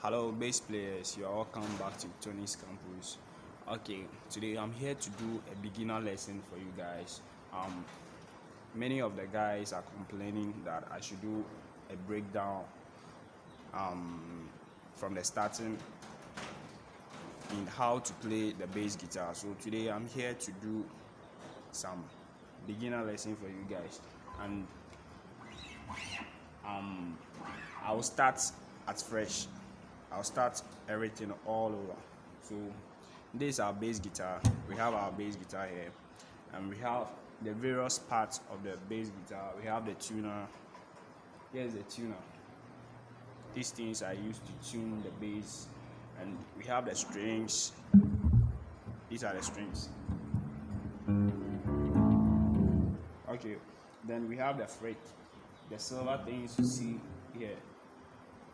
Hello bass players, you are welcome back to Tony's Campus. Okay, today I'm here to do a beginner lesson for you guys. Many of the guys are complaining that I should do a breakdown from the starting in how to play the bass guitar. So today I'm here to do some beginner lesson for you guys, and I'll start at fresh. I'll start everything all over. So this is our bass guitar. We have our bass guitar here, and we have the various parts of the bass guitar. We have the tuner. Here's the tuner. These things are used to tune the bass, and we have the strings. These are the strings. Okay, then we have the fret. The silver things you see here.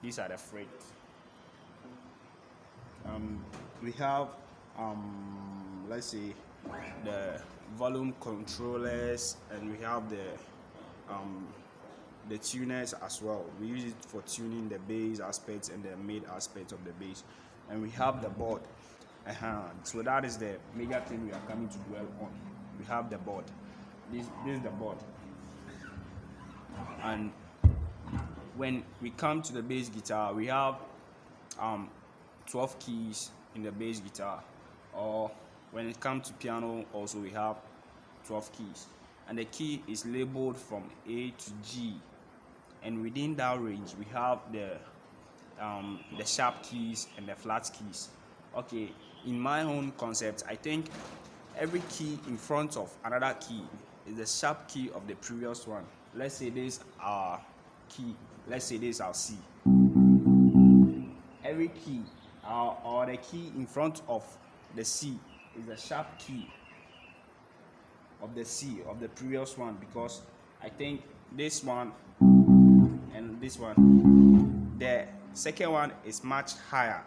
These are the fret. We have let's say the volume controllers, and we have the tuners as well. We use it for tuning the bass aspects and the mid aspects of the bass, and we have the board. So that is the major thing we are coming to dwell on. We have the board. This is the board, and when we come to the bass guitar, we have 12 keys in the bass guitar, or when it comes to piano also we have 12 keys, and the key is labeled from A to G, and within that range we have the sharp keys and the flat keys. Okay, in my own concept, I think every key in front of another key is the sharp key of the previous one. Let's say this is our key, let's say this is our C. Every key or the key in front of the C is the sharp key of the C of the previous one, because I think this one and this one, the second one is much higher,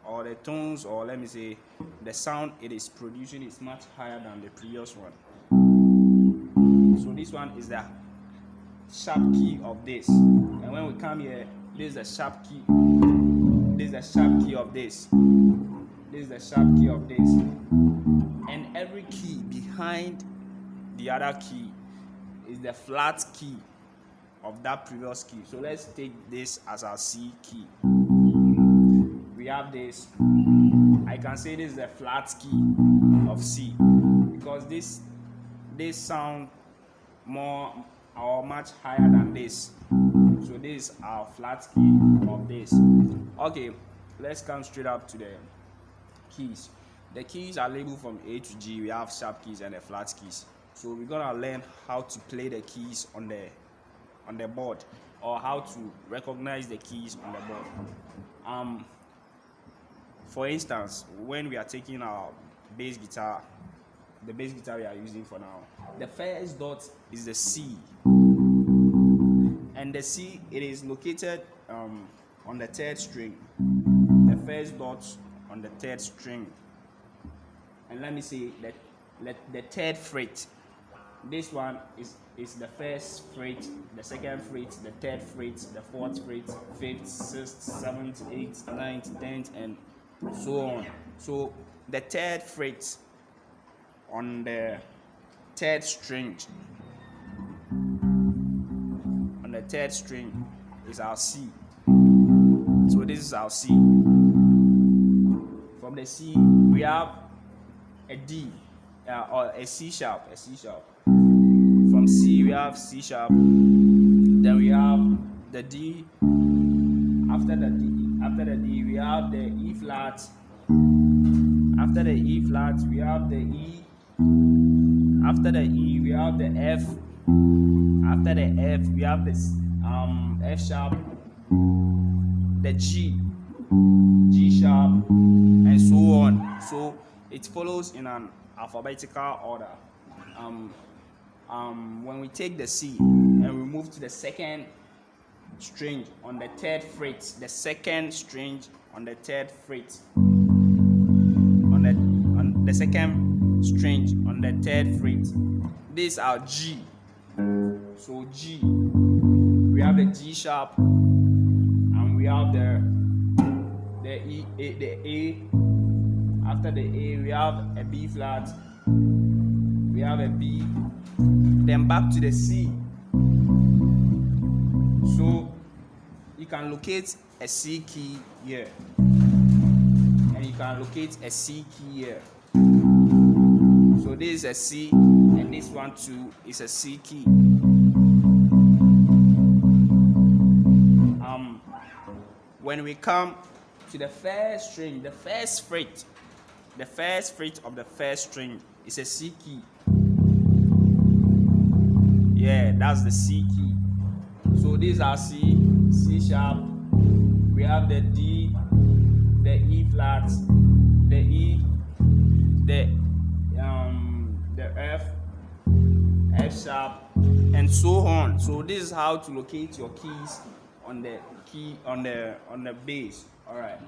or the tones, or let me say the sound it is producing is much higher than the previous one. So this one is the sharp key of this, and when we come here, this is the sharp key. This is the sharp key of this. This is the sharp key of this. And every key behind the other key is the flat key of that previous key. So let's take this as our C key. We have this. I can say this is the flat key of C, because this sound more or much higher than this. So this is our flat key of this. Okay, let's come straight up to the keys. The keys are labeled from A to G. We have sharp keys and the flat keys. So we're gonna learn how to play the keys on the board, or how to recognize the keys on the board. For instance, when we are taking our bass guitar, the bass guitar we are using for now, the first dot is the C, and the C, it is located on the third string. The first dot on the third string, and let me say that the third fret. This one is the first fret, the second fret, the third fret, the fourth fret, fifth, sixth, seventh, eighth, ninth, 10th, and so on. So the third fret on the third string, is our C. So this is our C. From the C we have a D, or a C sharp. From C we have C sharp. Then we have the D. After the D we have the E flat. After the E flat we have the E. After the E we have the F. After the F we have this F sharp, the G sharp, and so on. So it follows in an alphabetical order. When we take the C and we move to the second string on the third fret, the second string on the third fret, on the second string on the third fret, this is our G. So G, we have the G sharp, and we have the the A. After the A, we have a B flat. We have a B. Then back to the C. So you can locate a C key here, and you can locate a C key here. So this is a C, and this one too is a C key. When we come to the first string, the first fret of the first string is a C key. Yeah, that's the C key. So these are C, C sharp. We have the D, the E flat, the E, the F, F sharp, and so on. So this is how to locate your keys on the bass. All right.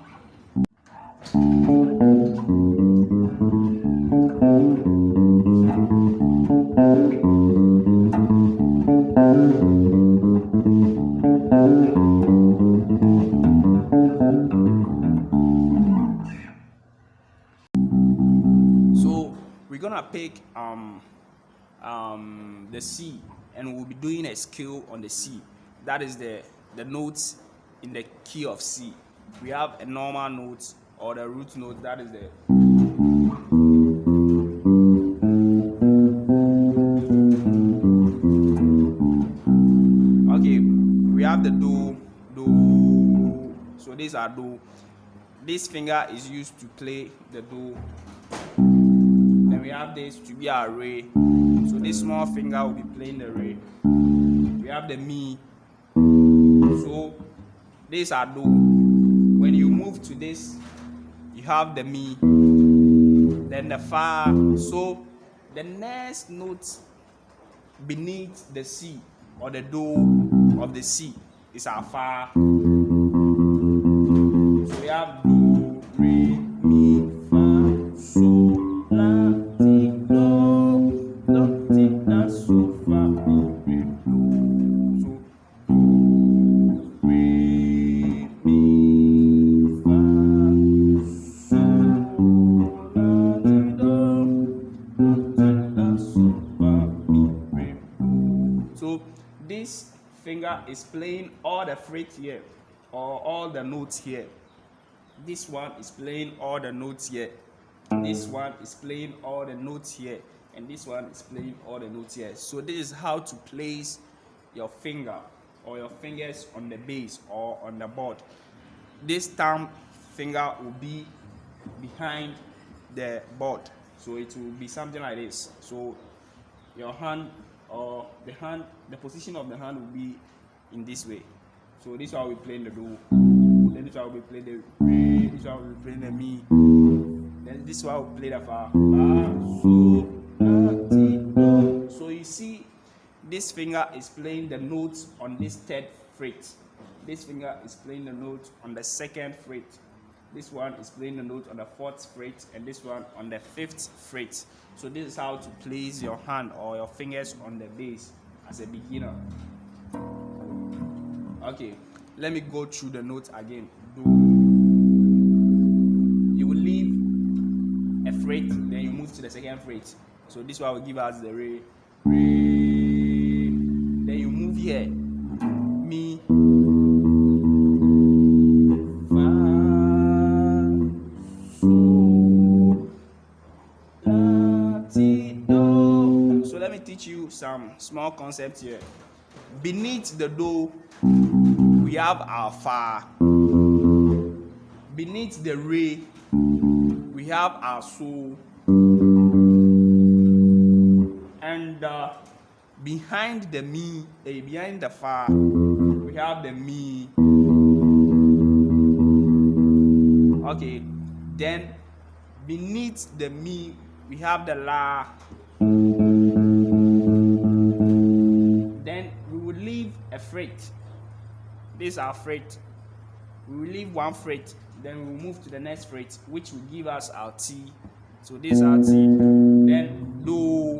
So we're gonna pick the C, and we'll be doing a scale on the C. That is the notes in the key of C. We have a normal note or the root note. That is the okay. We have the do. So these are do. This finger is used to play the do. Then we have this to be our re. So this small finger will be playing the re. We have the mi. So these are do. When you move to this, you have the mi, then the fa. So the next note beneath the C or the do of the C is our fa. So we have do, re, mi, fa, so, la, ti, do, ti, la, so, fa, mi, re, do. So do, re, mi, fa, so, la, ti, do, ti, la, so, fa, mi, re, do. So this finger is playing all the frets here, or all the notes here. This one is playing all the notes here. This one is playing all the notes here, and this one is playing all the notes here. So this is how to place your finger or your fingers on the bass or on the board. This thumb finger will be behind the board, so it will be something like this. So your hand or the position of the hand will be in this way. So this one will be playing the do, then this one will be playing the re, this one will be playing the mi, then this one will play the fa, so, la, ti, do. So you see, this finger is playing the notes on this third fret. This finger is playing the note on the second fret. This one is playing the note on the fourth fret, and this one on the fifth fret. So this is how to place your hand or your fingers on the bass as a beginner. Okay, let me go through the notes again. Do. You will leave a fret, then you move to the second fret. So this one will give us the re, re. Then you move here, mi, fa, so, la, ti, do. So let me teach you some small concepts here. Beneath the do, we have our fa. Beneath the re, we have our so. And behind the mi, behind the fa, we have the mi. Okay, then beneath the mi, we have the la. Then we will leave a fret. This is our fret. We will leave one fret, then we will move to the next fret, which will give us our T. So this is our T. Then do,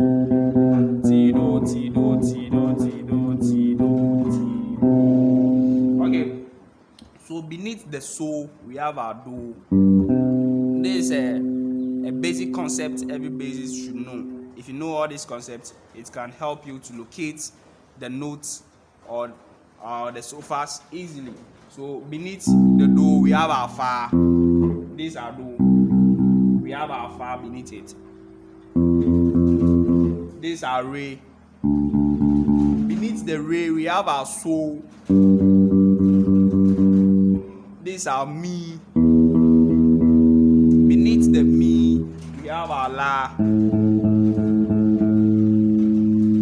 T, do, T, do, T, do, T, do, T, do, T, do. Okay. So beneath beneath the so we have our do. This is a basic concept every bassist should know. If you know all these concepts, it can help you to locate the notes or the sophas easily. So beneath the do we have our fa. This is our do. We have our fa beneath it. This is our re. Beneath the re we have our so. This is our mi. Beneath the mi we have our la.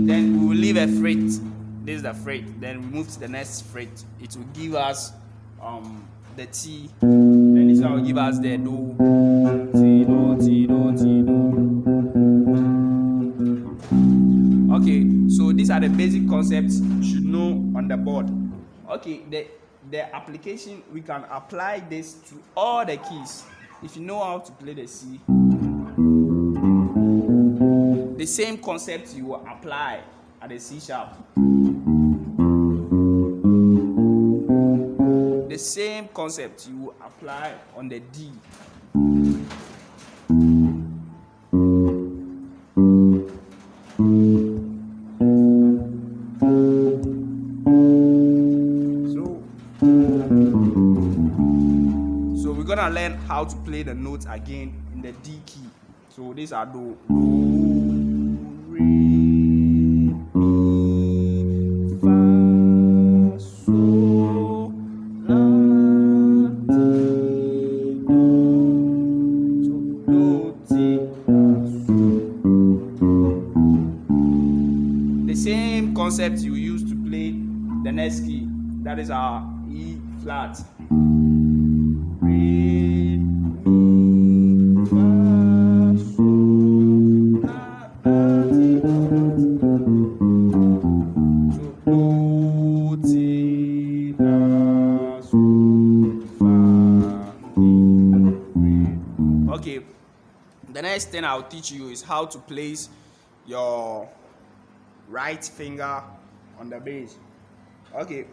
Then we will leave a fret. This is the fret. Then we move to the next fret. It will give us the T. Then this one will give us the do. T, do, T, do, T, do. Okay, so these are the basic concepts you should know on the board. Okay, the application, we can apply this to all the keys. If you know how to play the C, the same concept you will apply at the C sharp. The same concept you will apply on the D. So we're gonna learn how to play the notes again in the D key. So these are do, re, mi, fa, so, la, ti, do. So do, ti, la, so. The same concept you use to play the next key. That is our E flat. Re, mi, fa, so, la, ti, do. So do, ti, la, so, fa, mi, re. Okay, the next thing I'll teach you is how to place your right finger on the bass. Okay,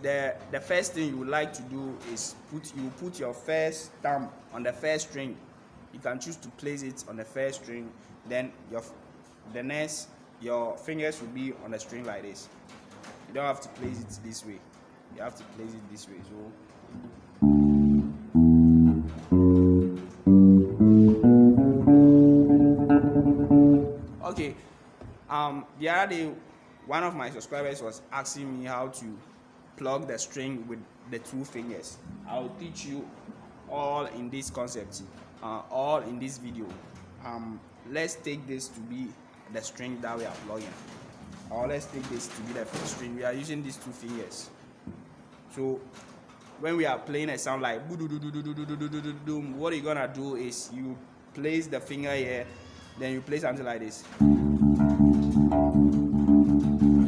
the first thing you would like to do is put your first thumb on the first string. You can choose to place it on the first string, then your fingers will be on the string like this. You don't have to place it this way, you have to place it this way. So okay, the other day one of my subscribers was asking me how to plug the string with the two fingers. I'll teach you all in this concept, all in this video. Let's take this to be the string that we are plugging, or let's take this to be the first string. We are using these two fingers. So when we are playing a sound like boom, what you're gonna do is you place the finger here, then you play something like this. You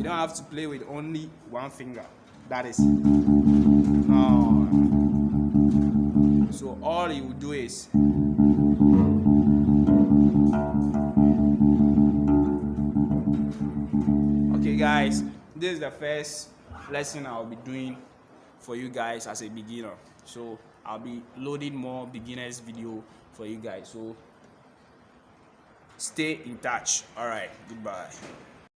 don't have to play with only one finger. That is no. So all you do is okay, guys. This is the first lesson I'll be doing for you guys as a beginner. So I'll be loading more beginners video for you guys. So stay in touch. All right. Goodbye.